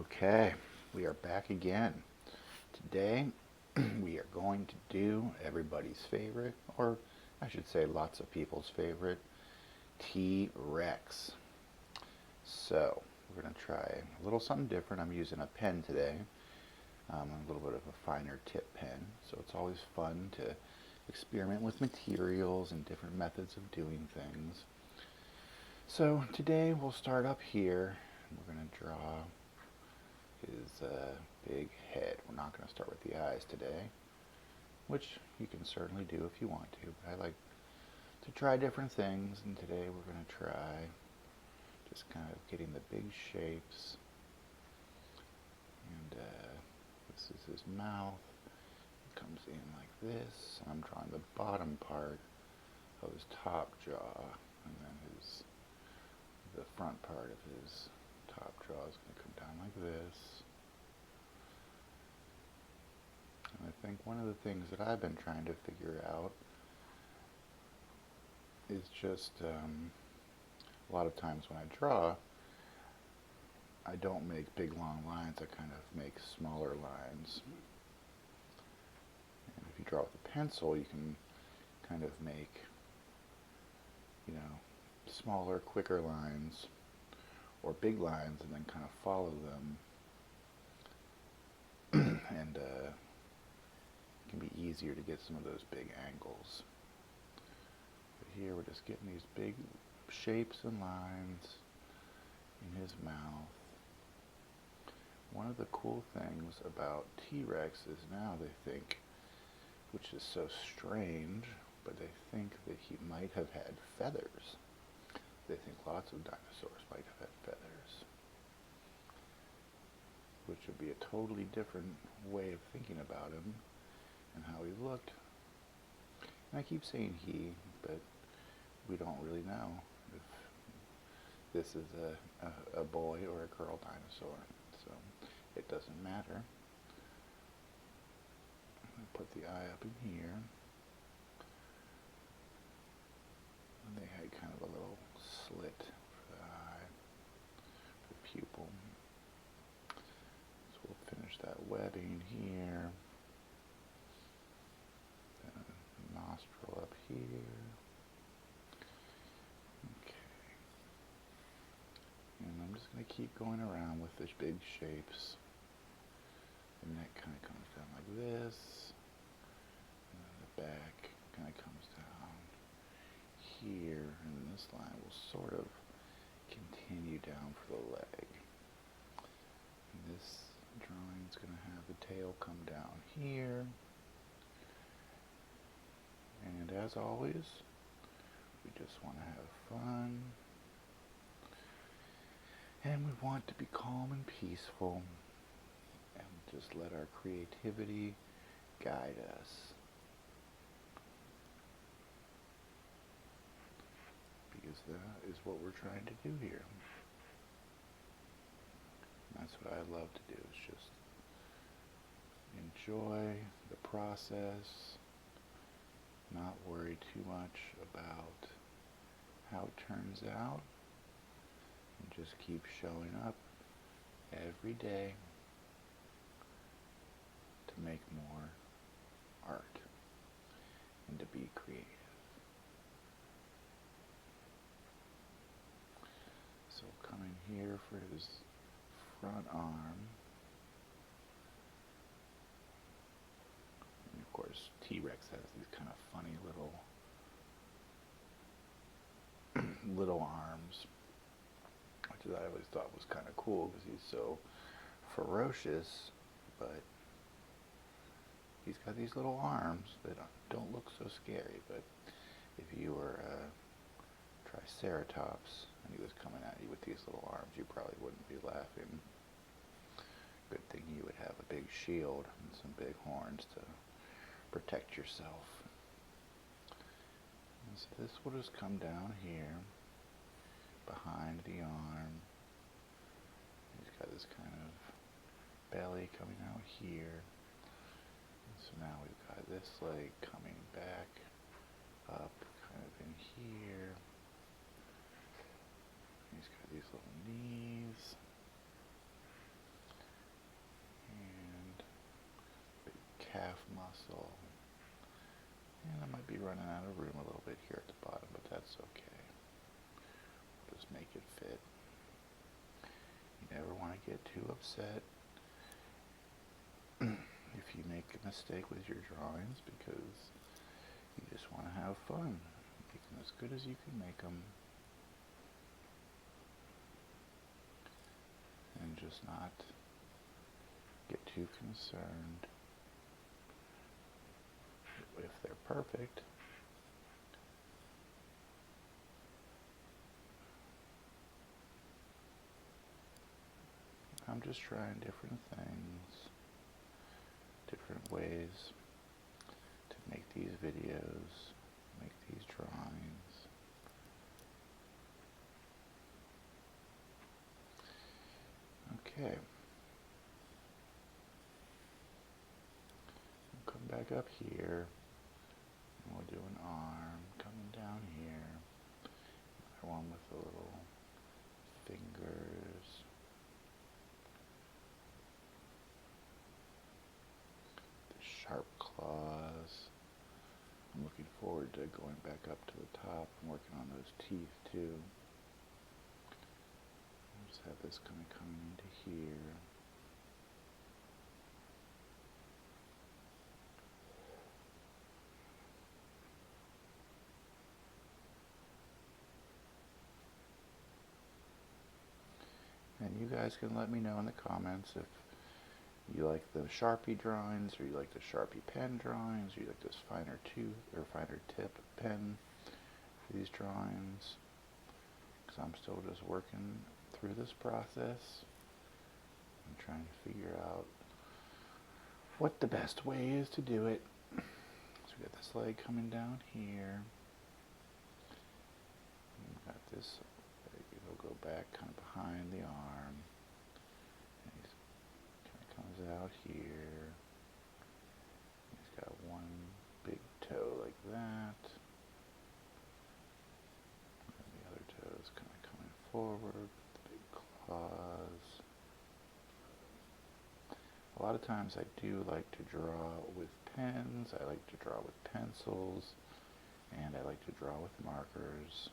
Okay, we are back again. Today we are going to do everybody's favorite, or I should say lots of people's favorite, T-Rex. So we're going to try a little something different. I'm using a pen today, a little bit of a finer tip pen. So it's always fun to experiment with materials and different methods of doing things. So today we'll start up here. We're going to draw his big head. We're not going to start with the eyes today, which you can certainly do if you want to. But I like to try different things, and today we're going to try just kind of getting the big shapes. And this is his mouth. It comes in like this. I'm drawing the bottom part of his top jaw, and then the front part of his top jaw is going to come down like this. And I think one of the things that I've been trying to figure out is just a lot of times when I draw, I don't make big long lines, I kind of make smaller lines. And if you draw with a pencil, you can kind of make, smaller, quicker lines, or big lines, and then kind of follow them. And it can be easier to get some of those big angles. But here we're just getting these big shapes and lines in his mouth. One of the cool things about T-Rex is now they think, which is so strange, but they think that he might have had feathers. They think lots of dinosaurs might have had feathers, which would be a totally different way of thinking about him and how he looked. And I keep saying he, but we don't really know if this is a boy or a girl dinosaur, so it doesn't matter. I put the eye up in here. And they had kind of a little slit for the eye, for the pupil. So we'll finish that webbing here. Then a nostril up here. Okay. And I'm just going to keep going around with the big shapes. The neck kind of comes down like this. And then the back kind of comes down here, and this line will sort of continue down for the leg. And this drawing is going to have the tail come down here. And as always, we just want to have fun. And we want to be calm and peaceful, and just let our creativity guide us. Because that is what we're trying to do here. And that's what I love to do, is just enjoy the process, not worry too much about how it turns out, and just keep showing up every day to make more art and to be creative. So coming here for his front arm. And of course, T-Rex has these kind of funny little arms, which I always thought was kind of cool because he's so ferocious, but he's got these little arms that don't look so scary. But if you were a Triceratops and he was coming at you with these little arms, you probably wouldn't be laughing. Good thing you would have a big shield and some big horns to protect yourself. And so this will just come down here behind the arm. He's got this kind of belly coming out here. And so now we've got this leg coming back up kind of in here. He's got these little knees. muscle. And I might be running out of room a little bit here at the bottom, but that's okay. We'll just make it fit. You never want to get too upset if you make a mistake with your drawings, because you just want to have fun. Make them as good as you can make them. And just not get too concerned if they're perfect. I'm just trying different things, different ways to make these videos, make these drawings. Okay. We'll come back up here, and we'll do an arm coming down here. Another one with the little fingers. The sharp claws. I'm looking forward to going back up to the top and working on those teeth too. Just have this kind of coming into here. And you guys can let me know in the comments if you like the Sharpie drawings, or you like the Sharpie pen drawings, or you like this finer tooth or finer tip pen for these drawings. Because I'm still just working through this process. I'm trying to figure out what the best way is to do it. So we got this leg coming down here. We've got this, it'll go back kind of behind the arm. And he kind of comes out here. He's got one big toe like that. And the other toe is kind of coming forward, the big claws. A lot of times I do like to draw with pens, I like to draw with pencils, and I like to draw with markers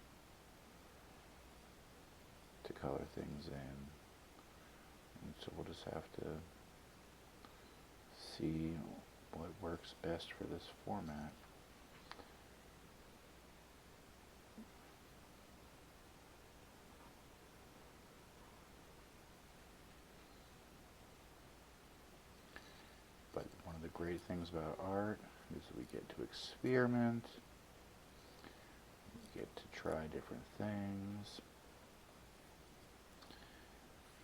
to color things in. And so we'll just have to see what works best for this format. But one of the great things about art is we get to experiment, we get to try different things,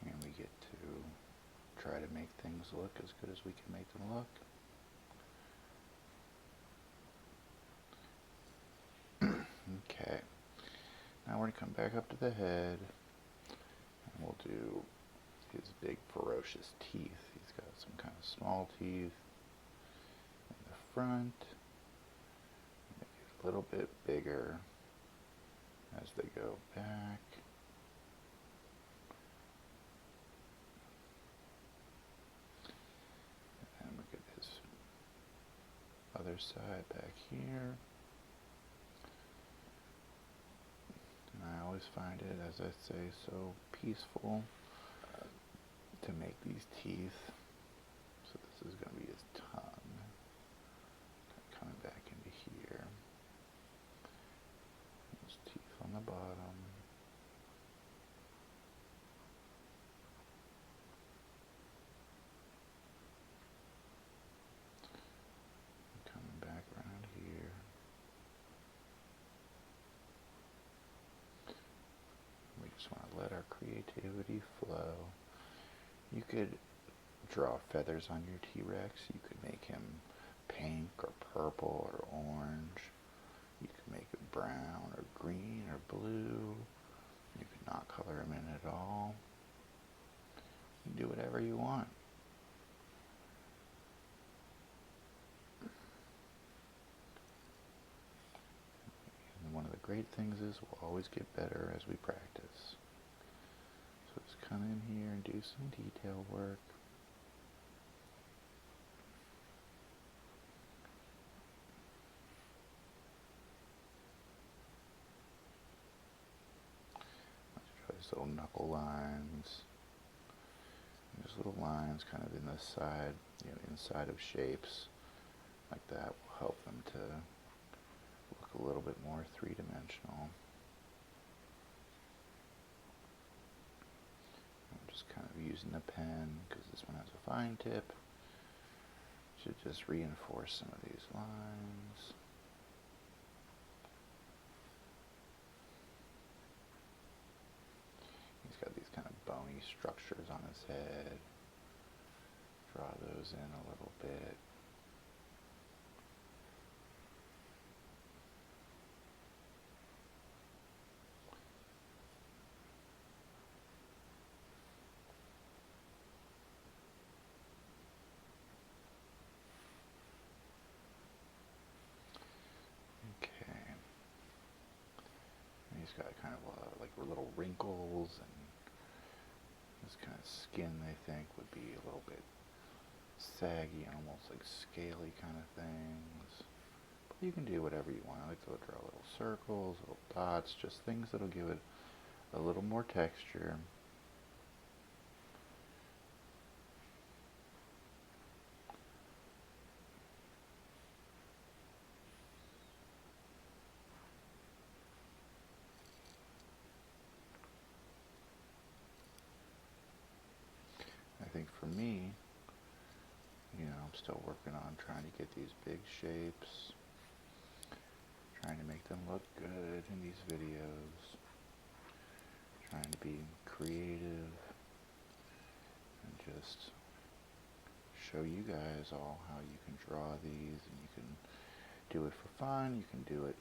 and we get to try to make things look as good as we can make them look. Okay, now we're going to come back up to the head, and we'll do his big ferocious teeth. He's got some kind of small teeth in the front, make it a little bit bigger as they go back. And look at his other side back here. And I always find it, as I say, so peaceful to make these teeth. So this is going to be his tongue, coming back into here. His teeth on the bottom. Coming back around here. We just want to let our creativity flow. You could draw feathers on your T-Rex. You could make him pink or purple or orange. You could make it brown or green or blue. You could not color him in at all. You can do whatever you want. And one of the great things is we'll always get better as we practice. So just come in here and do some detail work. little knuckle lines. And just little lines kind of in the side, inside of shapes like that will help them to look a little bit more three-dimensional. I'm just kind of using the pen because this one has a fine tip to just reinforce some of these lines. He's got these kind of bony structures on his head. Draw those in a little bit. He's got kind of like little wrinkles, and this kind of skin they think would be a little bit saggy and almost like scaly kind of things. But you can do whatever you want. I like to draw little circles, little dots, just things that'll give it a little more texture. I think for me, I'm still working on trying to get these big shapes, trying to make them look good in these videos, trying to be creative, and just show you guys all how you can draw these, and you can do it for fun, you can do it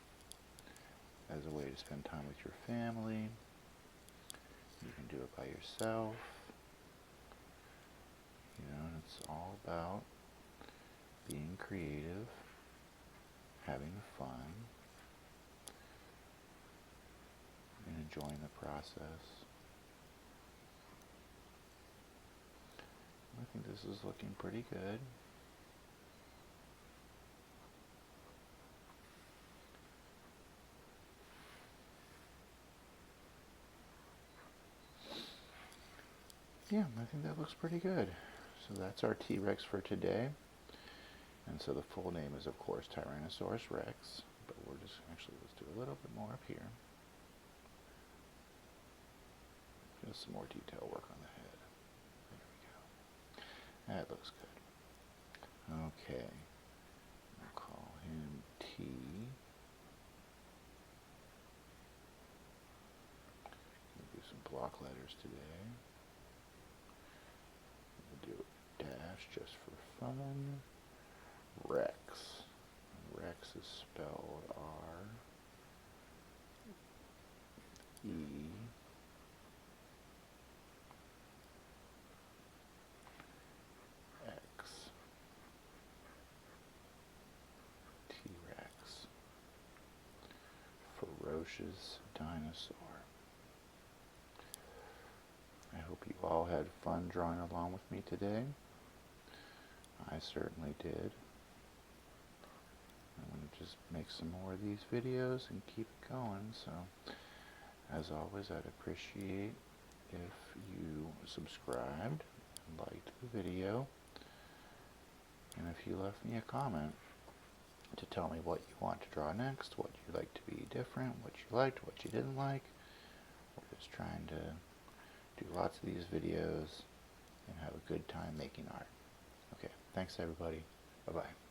as a way to spend time with your family, you can do it by yourself. It's all about being creative, having fun, and enjoying the process. I think this is looking pretty good. Yeah, I think that looks pretty good. So that's our T-Rex for today. And so the full name is, of course, Tyrannosaurus Rex. But we're just, let's do a little bit more up here. Just some more detail work on the head. There we go. That looks good. Okay. We'll call him T. We'll do some block letters today. We'll do a dash just for fun. Rex. Rex is spelled R E X. T-Rex. Ferocious dinosaur. I hope you all had fun drawing along with me today. I certainly did. I'm going to just make some more of these videos and keep it going. So, as always, I'd appreciate if you subscribed and liked the video. And if you left me a comment to tell me what you want to draw next, what you'd like to be different, what you liked, what you didn't like. We're just trying to do lots of these videos and have a good time making art. Okay, thanks everybody. Bye-bye.